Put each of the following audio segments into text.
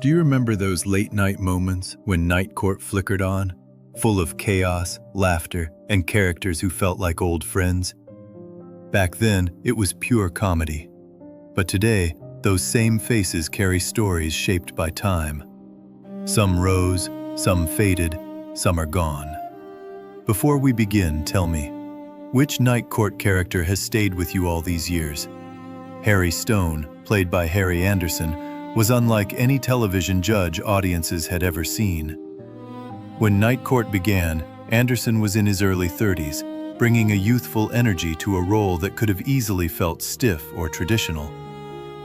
Do you remember those late-night moments when Night Court flickered on, full of chaos, laughter, and characters who felt like old friends? Back then, it was pure comedy. But today, those same faces carry stories shaped by time. Some rose, some faded, some are gone. Before we begin, tell me, which Night Court character has stayed with you all these years? Harry Stone, played by Harry Anderson, was unlike any television judge audiences had ever seen. When Night Court began, Anderson was in his early 30s, bringing a youthful energy to a role that could have easily felt stiff or traditional.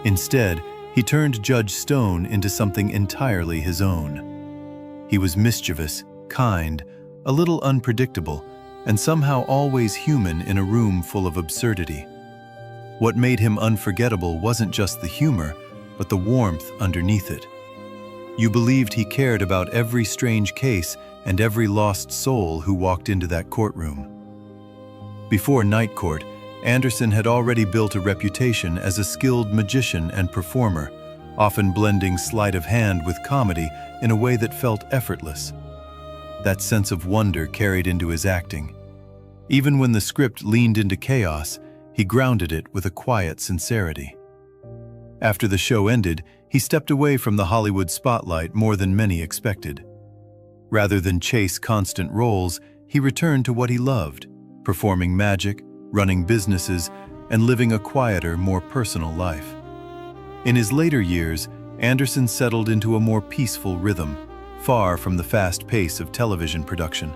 Instead, he turned Judge Stone into something entirely his own. He was mischievous, kind, a little unpredictable, and somehow always human in a room full of absurdity. What made him unforgettable wasn't just the humor, but the warmth underneath it. You believed he cared about every strange case and every lost soul who walked into that courtroom. Before Night Court, Anderson had already built a reputation as a skilled magician and performer, often blending sleight of hand with comedy in a way that felt effortless. That sense of wonder carried into his acting. Even when the script leaned into chaos, he grounded it with a quiet sincerity. After the show ended, he stepped away from the Hollywood spotlight more than many expected. Rather than chase constant roles, he returned to what he loved, performing magic, running businesses, and living a quieter, more personal life. In his later years, Anderson settled into a more peaceful rhythm, far from the fast pace of television production.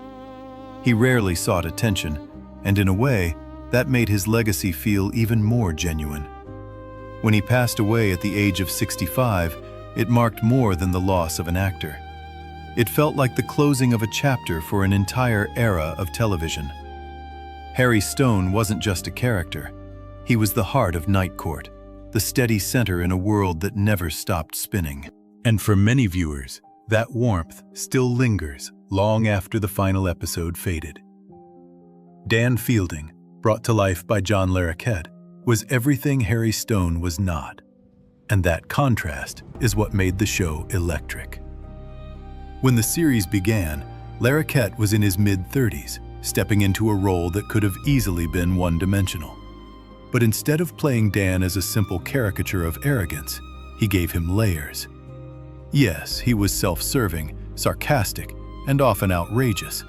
He rarely sought attention, and in a way, that made his legacy feel even more genuine. When he passed away at the age of 65, it marked more than the loss of an actor. It felt like the closing of a chapter for an entire era of television. Harry Stone wasn't just a character. He was the heart of Night Court, the steady center in a world that never stopped spinning. And for many viewers, that warmth still lingers long after the final episode faded. Dan Fielding, brought to life by John Larroquette, was everything Harry Stone was not. And that contrast is what made the show electric. When the series began, Larroquette was in his mid-30s, stepping into a role that could have easily been one-dimensional. But instead of playing Dan as a simple caricature of arrogance, he gave him layers. Yes, he was self-serving, sarcastic, and often outrageous,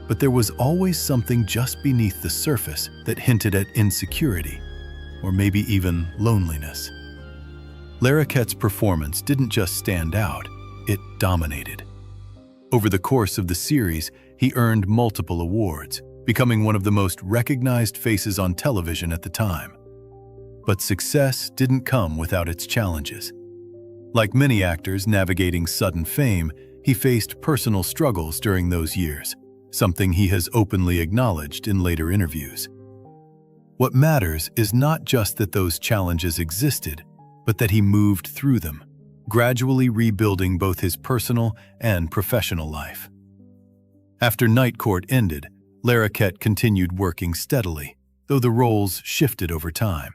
but there was always something just beneath the surface that hinted at insecurity, or maybe even loneliness. Larroquette's performance didn't just stand out, it dominated. Over the course of the series, he earned multiple awards, becoming one of the most recognized faces on television at the time. But success didn't come without its challenges. Like many actors navigating sudden fame, he faced personal struggles during those years, something he has openly acknowledged in later interviews. What matters is not just that those challenges existed, but that he moved through them, gradually rebuilding both his personal and professional life. After Night Court ended, Larroquette continued working steadily, though the roles shifted over time.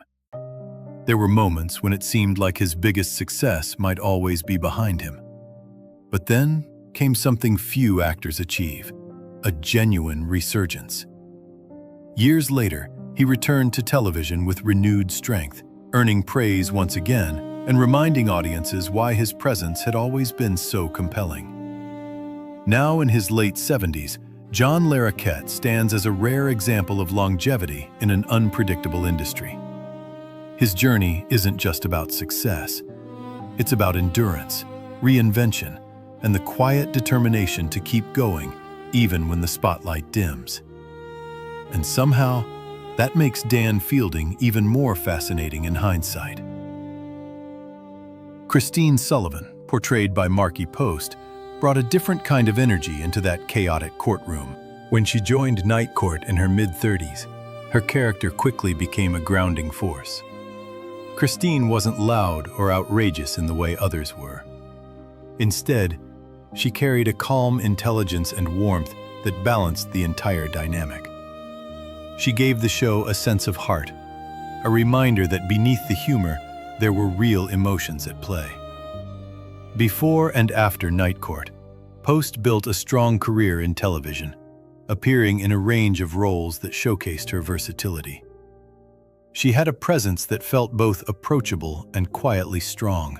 There were moments when it seemed like his biggest success might always be behind him. But then came something few actors achieve, a genuine resurgence. Years later, he returned to television with renewed strength, earning praise once again and reminding audiences why his presence had always been so compelling. Now in his late 70s, John Larroquette stands as a rare example of longevity in an unpredictable industry. His journey isn't just about success. It's about endurance, reinvention, and the quiet determination to keep going even when the spotlight dims. And somehow, that makes Dan Fielding even more fascinating in hindsight. Christine Sullivan, portrayed by Markie Post, brought a different kind of energy into that chaotic courtroom. When she joined Night Court in her mid-30s, her character quickly became a grounding force. Christine wasn't loud or outrageous in the way others were. Instead, she carried a calm intelligence and warmth that balanced the entire dynamic. She gave the show a sense of heart, a reminder that beneath the humor, there were real emotions at play. Before and after Night Court, Post built a strong career in television, appearing in a range of roles that showcased her versatility. She had a presence that felt both approachable and quietly strong,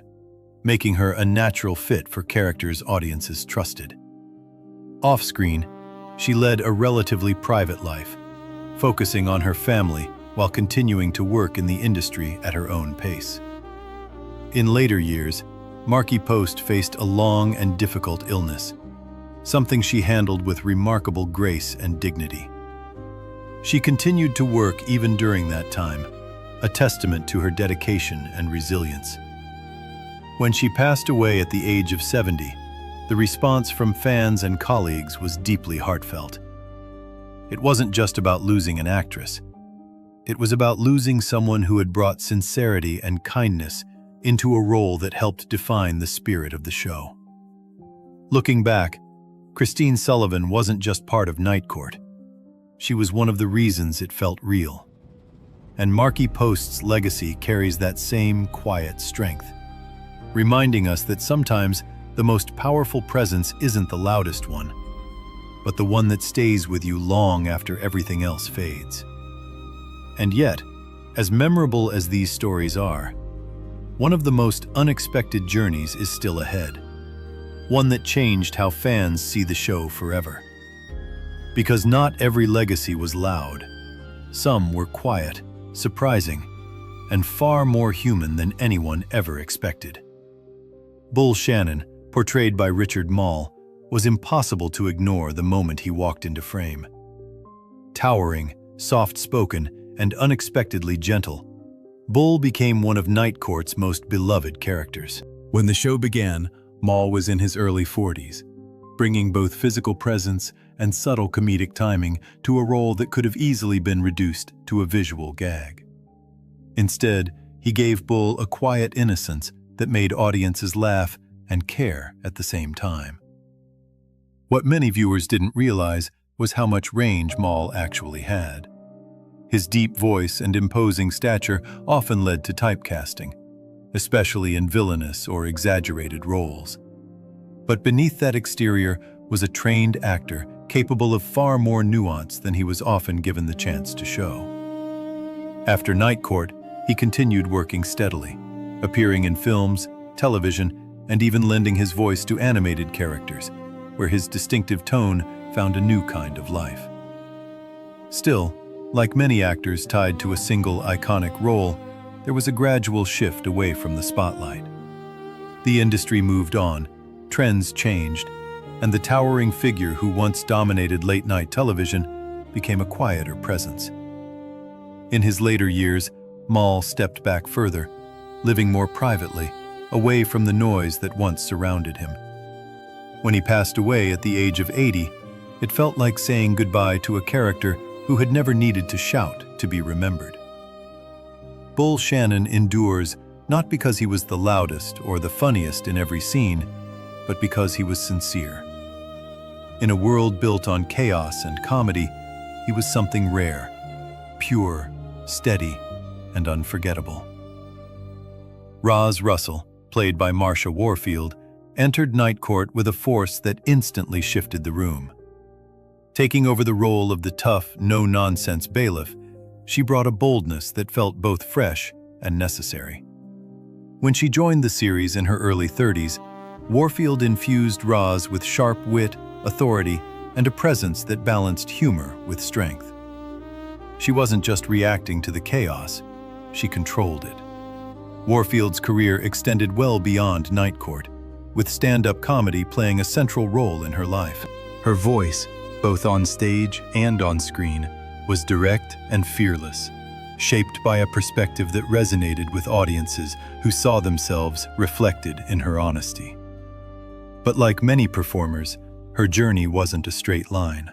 making her a natural fit for characters audiences trusted. Off-screen, she led a relatively private life, focusing on her family while continuing to work in the industry at her own pace. In later years, Markie Post faced a long and difficult illness, something she handled with remarkable grace and dignity. She continued to work even during that time, a testament to her dedication and resilience. When she passed away at the age of 70, the response from fans and colleagues was deeply heartfelt. It wasn't just about losing an actress. It was about losing someone who had brought sincerity and kindness into a role that helped define the spirit of the show. Looking back, Christine Sullivan wasn't just part of Night Court. She was one of the reasons it felt real. And Markie Post's legacy carries that same quiet strength, reminding us that sometimes the most powerful presence isn't the loudest one, but the one that stays with you long after everything else fades. And yet, as memorable as these stories are, one of the most unexpected journeys is still ahead, one that changed how fans see the show forever. Because not every legacy was loud. Some were quiet, surprising, and far more human than anyone ever expected. Bull Shannon, portrayed by Richard Moll, was impossible to ignore the moment he walked into frame. Towering, soft-spoken, and unexpectedly gentle, Bull became one of Night Court's most beloved characters. When the show began, Moll was in his early 40s, bringing both physical presence and subtle comedic timing to a role that could have easily been reduced to a visual gag. Instead, he gave Bull a quiet innocence that made audiences laugh and care at the same time. What many viewers didn't realize was how much range Moll actually had. His deep voice and imposing stature often led to typecasting, especially in villainous or exaggerated roles. But beneath that exterior was a trained actor capable of far more nuance than he was often given the chance to show. After Night Court, he continued working steadily, appearing in films, television, and even lending his voice to animated characters, where his distinctive tone found a new kind of life. Still, like many actors tied to a single iconic role, there was a gradual shift away from the spotlight. The industry moved on, trends changed, and the towering figure who once dominated late-night television became a quieter presence. In his later years, Moll stepped back further, living more privately, away from the noise that once surrounded him. When he passed away at the age of 80, it felt like saying goodbye to a character who had never needed to shout to be remembered. Bull Shannon endures not because he was the loudest or the funniest in every scene, but because he was sincere. In a world built on chaos and comedy, he was something rare, pure, steady, and unforgettable. Roz Russell, played by Marsha Warfield, entered Night Court with a force that instantly shifted the room. Taking over the role of the tough, no-nonsense bailiff, she brought a boldness that felt both fresh and necessary. When she joined the series in her early 30s, Warfield infused Roz with sharp wit, authority, and a presence that balanced humor with strength. She wasn't just reacting to the chaos, she controlled it. Warfield's career extended well beyond Night Court, with stand-up comedy playing a central role in her life. Her voice, both on stage and on screen, was direct and fearless, shaped by a perspective that resonated with audiences who saw themselves reflected in her honesty. But like many performers, her journey wasn't a straight line.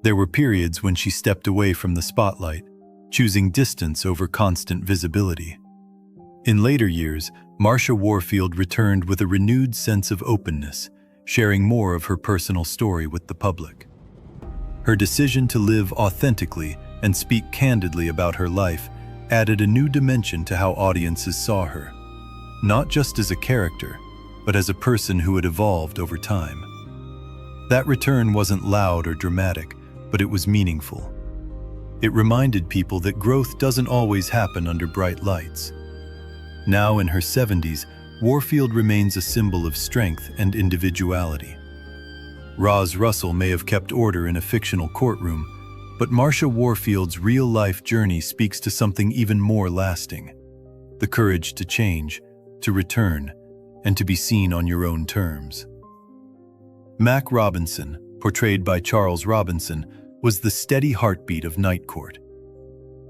There were periods when she stepped away from the spotlight, choosing distance over constant visibility. In later years, Marsha Warfield returned with a renewed sense of openness, sharing more of her personal story with the public. Her decision to live authentically and speak candidly about her life added a new dimension to how audiences saw her, not just as a character, but as a person who had evolved over time. That return wasn't loud or dramatic, but it was meaningful. It reminded people that growth doesn't always happen under bright lights. Now in her 70s, Warfield remains a symbol of strength and individuality. Roz Russell may have kept order in a fictional courtroom, but Marsha Warfield's real-life journey speaks to something even more lasting: the courage to change, to return, and to be seen on your own terms. Mac Robinson, portrayed by Charles Robinson, was the steady heartbeat of Night Court.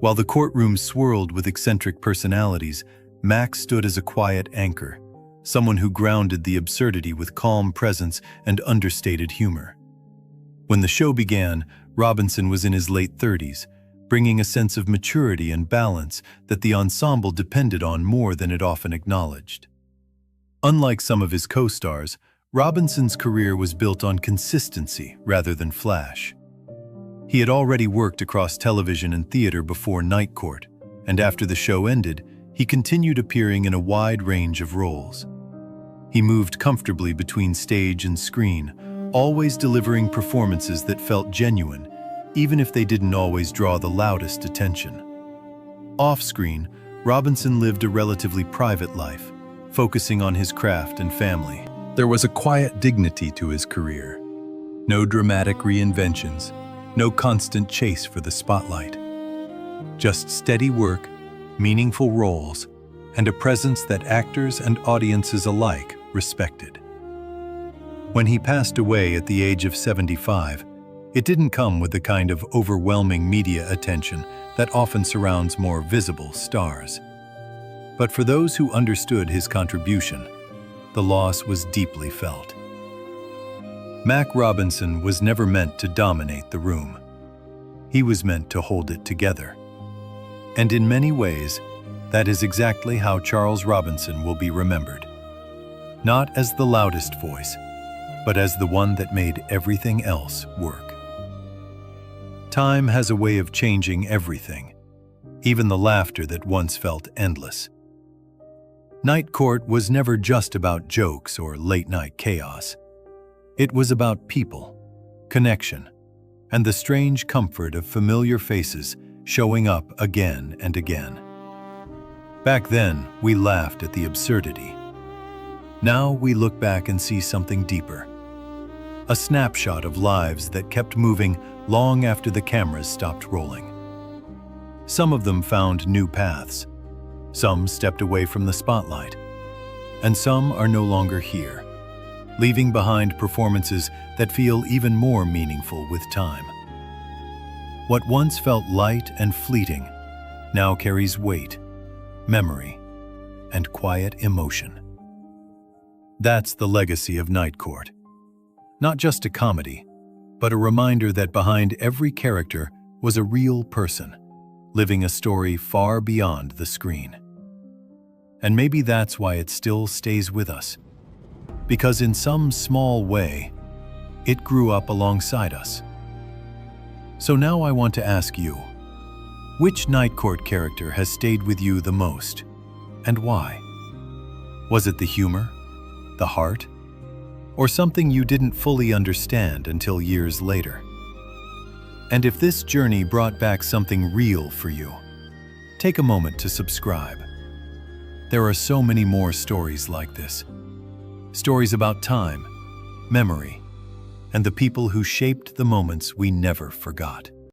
While the courtroom swirled with eccentric personalities, Mac stood as a quiet anchor, someone who grounded the absurdity with calm presence and understated humor. When the show began, Robinson was in his late 30s, bringing a sense of maturity and balance that the ensemble depended on more than it often acknowledged. Unlike some of his co-stars, Robinson's career was built on consistency rather than flash. He had already worked across television and theater before Night Court, and after the show ended, he continued appearing in a wide range of roles. He moved comfortably between stage and screen, always delivering performances that felt genuine, even if they didn't always draw the loudest attention. Off-screen, Robinson lived a relatively private life, focusing on his craft and family. There was a quiet dignity to his career. No dramatic reinventions, no constant chase for the spotlight. Just steady work, meaningful roles, and a presence that actors and audiences alike respected. When he passed away at the age of 75, it didn't come with the kind of overwhelming media attention that often surrounds more visible stars. But for those who understood his contribution, the loss was deeply felt. Mac Robinson was never meant to dominate the room. He was meant to hold it together. And in many ways, that is exactly how Charles Robinson will be remembered. Not as the loudest voice, but as the one that made everything else work. Time has a way of changing everything, even the laughter that once felt endless. Night Court was never just about jokes or late-night chaos. It was about people, connection, and the strange comfort of familiar faces showing up again and again. Back then, we laughed at the absurdity. Now we look back and see something deeper. A snapshot of lives that kept moving long after the cameras stopped rolling. Some of them found new paths. Some stepped away from the spotlight. And some are no longer here, leaving behind performances that feel even more meaningful with time. What once felt light and fleeting now carries weight, memory, and quiet emotion. That's the legacy of Night Court. Not just a comedy, but a reminder that behind every character was a real person, living a story far beyond the screen. And maybe that's why it still stays with us. Because in some small way, it grew up alongside us. So now I want to ask you, which Night Court character has stayed with you the most, and why? Was it the humor, the heart, or something you didn't fully understand until years later? And if this journey brought back something real for you, take a moment to subscribe. There are so many more stories like this. Stories about time, memory, and the people who shaped the moments we never forgot.